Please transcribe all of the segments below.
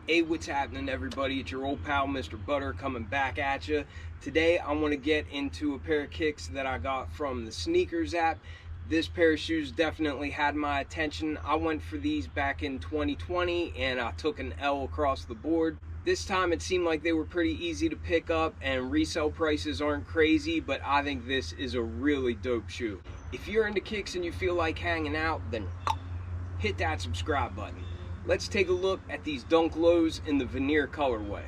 Hey, what's happening, everybody? It's your old pal Mr. Butter coming back at you. Today I want to get into a pair of kicks that I got from the sneakers app. This pair of shoes definitely had my attention. I went for these back in 2020 and I took an L across the board. This time it seemed like they were pretty easy to pick up and resale prices aren't crazy, but I think this is a really dope shoe. If you're into kicks and you feel like hanging out, then hit that subscribe button. Let's take a look at these Dunk Lows in the Veneer colorway.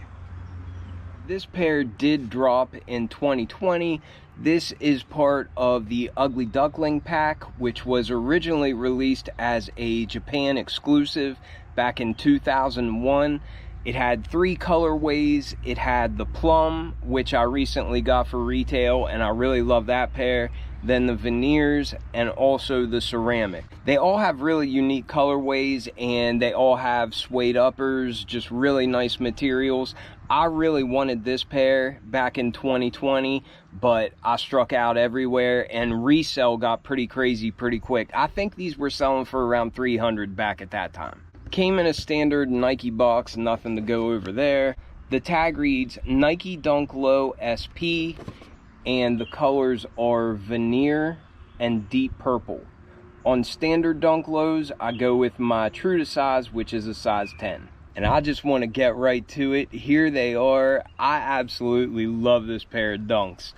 This pair did drop in 2020. This is part of the Ugly Duckling pack, which was originally released as a Japan exclusive back in 2001. It had 3 colorways. It had the plum, which I recently got for retail, and I really love that pair. Then the veneers, and also the ceramic. They all have really unique colorways, and they all have suede uppers, just really nice materials. I really wanted this pair back in 2020, but I struck out everywhere, and resale got pretty crazy pretty quick. I think these were selling for around $300 back at that time. Came in a standard Nike box, nothing to go over there. The tag reads Nike Dunk Low SP, and the colors are Veneer and deep purple. On standard Dunk Lows, I go with my true to size, which is a size 10. And I just want to get right to it. Here they are. I absolutely love this pair of Dunks.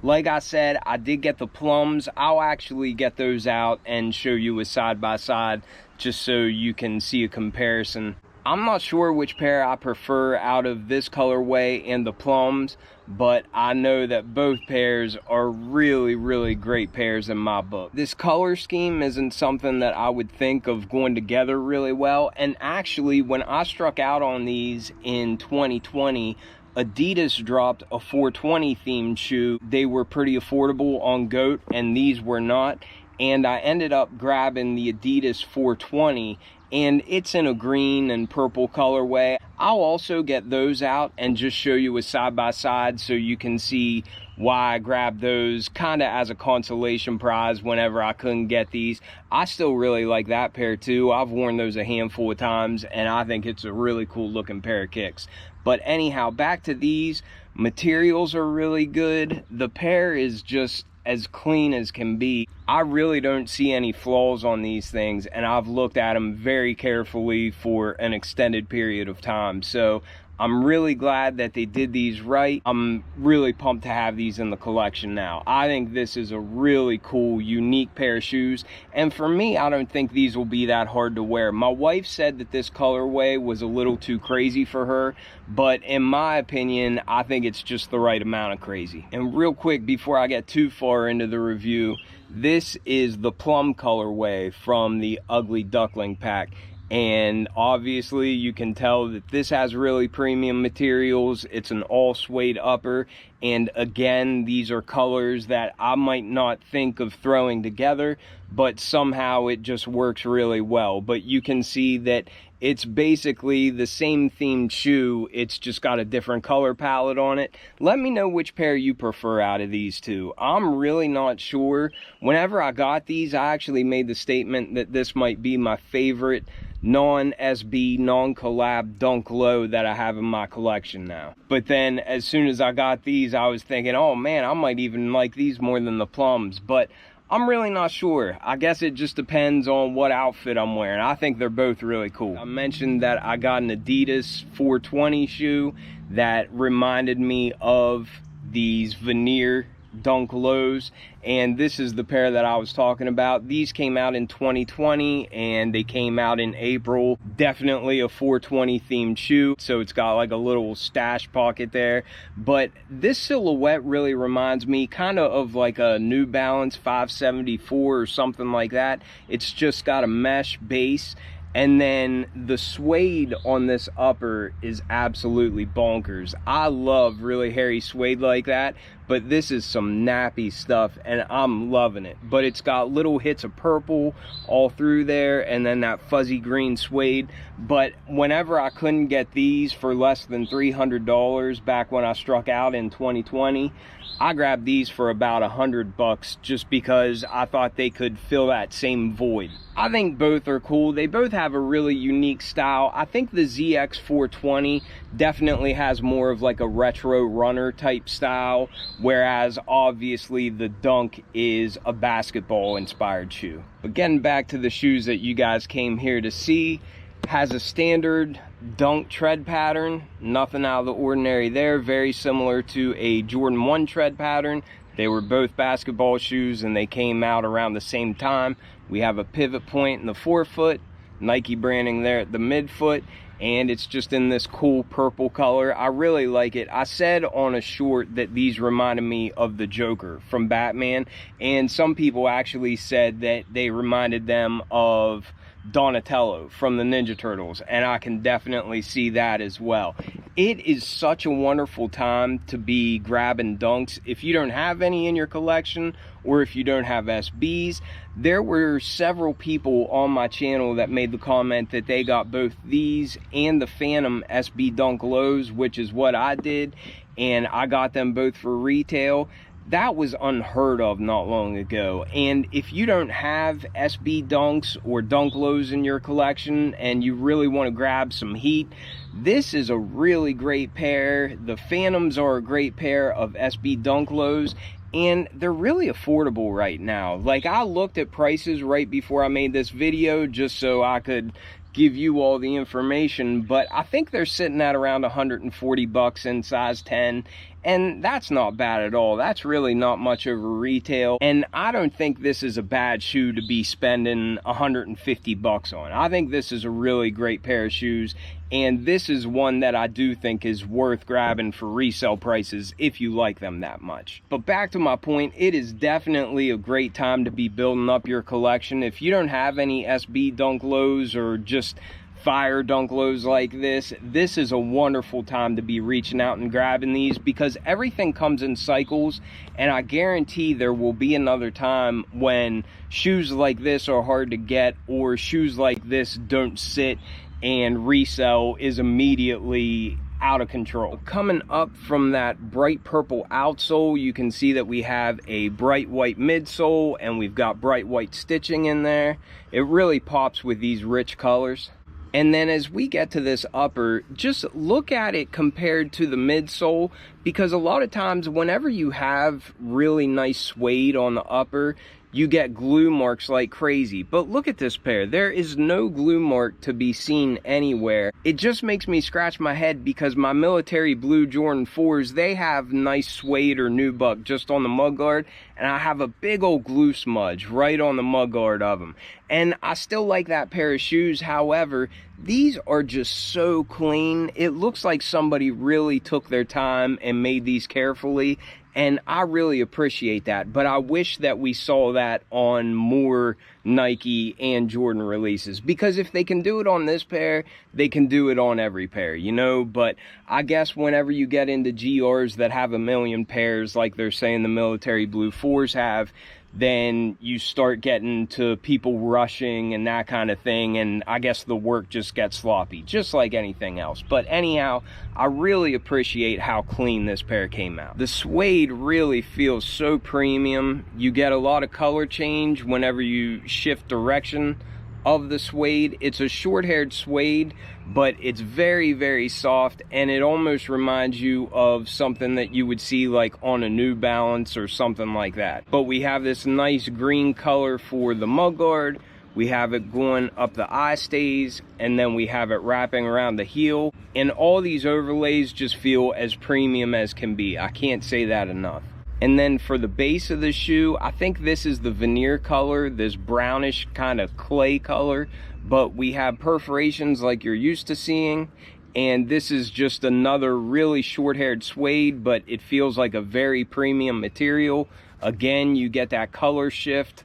Like I said, I did get the plums. I'll actually get those out and show you a side by side just so you can see a comparison. I'm not sure which pair I prefer out of this colorway and the plums, but I know that both pairs are really great pairs in my book. This color scheme isn't something that I would think of going together really well, and actually when I struck out on these in 2020, Adidas dropped a 420 themed shoe. They were pretty affordable on GOAT and these were not, and I ended up grabbing the Adidas 420, and it's in a green and purple colorway. I'll also get those out and just show you a side by side so you can see why I grabbed those kind of as a consolation prize whenever I couldn't get these. I still really like that pair too. I've worn those a handful of times and I think it's a really cool looking pair of kicks. But anyhow, back to these. Materials are really good. The pair is just as clean as can be. I really don't see any flaws on these things, and I've looked at them very carefully for an extended period of time. So I'm really glad that they did these right. I'm really pumped to have these in the collection now. I think this is a really cool, unique pair of shoes. And for me, I don't think these will be that hard to wear. My wife said that this colorway was a little too crazy for her, but in my opinion, I think it's just the right amount of crazy. And real quick, before I get too far into the review, this is the plum colorway from the Ugly Duckling pack. And obviously you can tell that this has really premium materials. It's an all suede upper, and again, these are colors that I might not think of throwing together, but somehow it just works really well. But you can see that it's basically the same themed shoe, it's just got a different color palette on it. Let me know which pair you prefer out of these two. I'm really not sure. Whenever I got these, I actually made the statement that this might be my favorite non-SB, non-collab Dunk Low that I have in my collection now. But then as soon as I got these, I was thinking, oh man, I might even like these more than the plums. But I'm really not sure. I guess it just depends on what outfit I'm wearing. I think they're both really cool. I mentioned that I got an Adidas 420 shoe that reminded me of these Veneer Dunk Lows, and this is the pair that I was talking about. These came out in 2020 and they came out in April. Definitely a 420 themed shoe, so it's got like a little stash pocket there. But this silhouette really reminds me kind of like a New Balance 574 or something like that. It's just got a mesh base, and then the suede on this upper is absolutely bonkers. I love really hairy suede like that, but this is some nappy stuff and I'm loving it. But it's got little hits of purple all through there, and then that fuzzy green suede. But whenever I couldn't get these for less than $300 back when I struck out in 2020, I grabbed these for about $100 just because I thought they could fill that same void. I think both are cool. They both have a really unique style. I think the ZX420 definitely has more of like a retro runner type style, whereas obviously the Dunk is a basketball inspired shoe. But getting back to the shoes that you guys came here to see, has a standard Dunk tread pattern, nothing out of the ordinary there, very similar to a Jordan 1 tread pattern. They were both basketball shoes and they came out around the same time. We have a pivot point in the forefoot, Nike branding there at the midfoot, and it's just in this cool purple color. I really like it. I said on a short that these reminded me of the Joker from Batman, and some people actually said that they reminded them of Donatello from the Ninja Turtles, and I can definitely see that as well. It is such a wonderful time to be grabbing Dunks. If you don't have any in your collection, or if you don't have SBs, there were several people on my channel that made the comment that they got both these and the Phantom SB Dunk Lows, which is what I did, and I got them both for retail. That was unheard of not long ago. And if you don't have SB Dunks or Dunk Lows in your collection and you really want to grab some heat, this is a really great pair. The Phantoms are a great pair of SB Dunk Lows, and they're really affordable right now. Like, I looked at prices right before I made this video just so I could give you all the information, but I think they're sitting at around $140 in size 10, and that's not bad at all. That's really not much over retail, and I don't think this is a bad shoe to be spending $150 on. I think this is a really great pair of shoes, and this is one that I do think is worth grabbing for resale prices if you like them that much. But back to my point, it is definitely a great time to be building up your collection. If you don't have any SB Dunk Lows or just fire Dunk Lows like this is a wonderful time to be reaching out and grabbing these, because everything comes in cycles, and I guarantee there will be another time when shoes like this are hard to get, or shoes like this don't sit and resell is immediately out of control. Coming up from that bright purple outsole, you can see that we have a bright white midsole and we've got bright white stitching in there. It really pops with these rich colors. And then as we get to this upper, just look at it compared to the midsole, because a lot of times whenever you have really nice suede on the upper, you get glue marks like crazy. But look at this pair. There is no glue mark to be seen anywhere. It just makes me scratch my head, because my military blue Jordan 4s, they have nice suede or nubuck just on the mudguard, and I have a big old glue smudge right on the mudguard of them. And I still like that pair of shoes. However, these are just so clean. It looks like somebody really took their time and made these carefully, and I really appreciate that. But I wish that we saw that on more Nike and Jordan releases, because if they can do it on this pair, they can do it on every pair, you know. But I guess whenever you get into GRs that have a million pairs, like they're saying the military blue 4s have, then you start getting to people rushing and that kind of thing, and I guess the work just gets sloppy, just like anything else. But anyhow, I really appreciate how clean this pair came out. The suede really feels so premium. You get a lot of color change whenever you shift direction of the suede. It's a short-haired suede, but it's very, very soft, and it almost reminds you of something that you would see like on a New Balance or something like that. But we have this nice green color for the mudguard. We have it going up the eye stays, and then we have it wrapping around the heel. And all these overlays just feel as premium as can be. I can't say that enough. And then for the base of the shoe, I think this is the Veneer color, this brownish kind of clay color, but we have perforations like you're used to seeing. And this is just another really short-haired suede, but it feels like a very premium material. Again, you get that color shift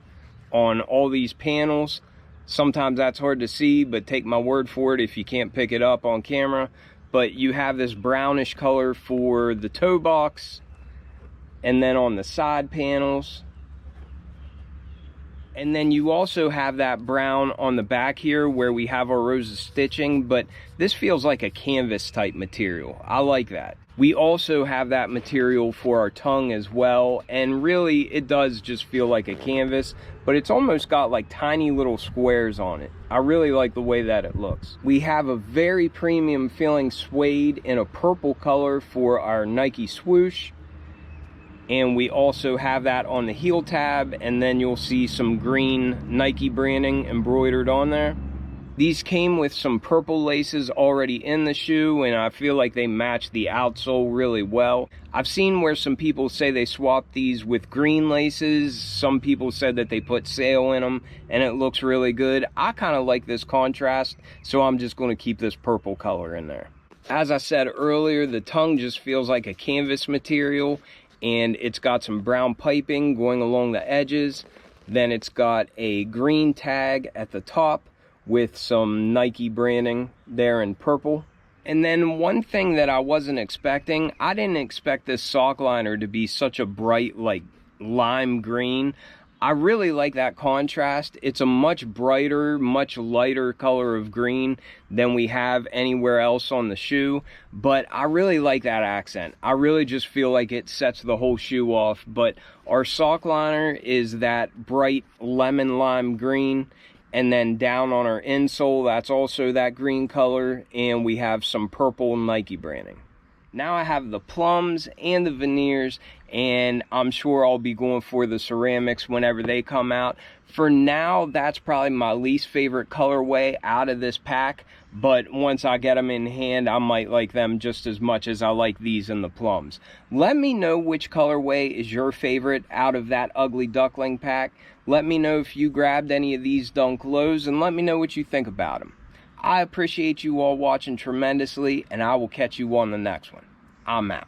on all these panels. Sometimes that's hard to see, but take my word for it if you can't pick it up on camera. But you have this brownish color for the toe box, and then on the side panels. And then you also have that brown on the back here where we have our rows of stitching, but this feels like a canvas type material. I like that. We also have that material for our tongue as well, and really it does just feel like a canvas, but it's almost got like tiny little squares on it. I really like the way that it looks. We have a very premium feeling suede in a purple color for our Nike swoosh. And we also have that on the heel tab, and then you'll see some green Nike branding embroidered on there. These came with some purple laces already in the shoe, and I feel like they match the outsole really well. I've seen where some people say they swapped these with green laces. Some people said that they put sail in them, and it looks really good. I kind of like this contrast, so I'm just going to keep this purple color in there. As I said earlier, the tongue just feels like a canvas material, and it's got some brown piping going along the edges. Then it's got a green tag at the top with some Nike branding there in purple. And then one thing that I wasn't expecting, I didn't expect this sock liner to be such a bright, like, lime green. I really like that contrast. It's a much brighter, much lighter color of green than we have anywhere else on the shoe, but I really like that accent. I really just feel like it sets the whole shoe off. But our sock liner is that bright lemon lime green, and then down on our insole, that's also that green color, and we have some purple Nike branding. Now I have the plums and the veneers, and I'm sure I'll be going for the ceramics whenever they come out. For now, that's probably my least favorite colorway out of this pack, but once I get them in hand, I might like them just as much as I like these and the plums. Let me know which colorway is your favorite out of that ugly duckling pack. Let me know if you grabbed any of these Dunk Lows, and let me know what you think about them. I appreciate you all watching tremendously, and I will catch you on the next one. I'm out.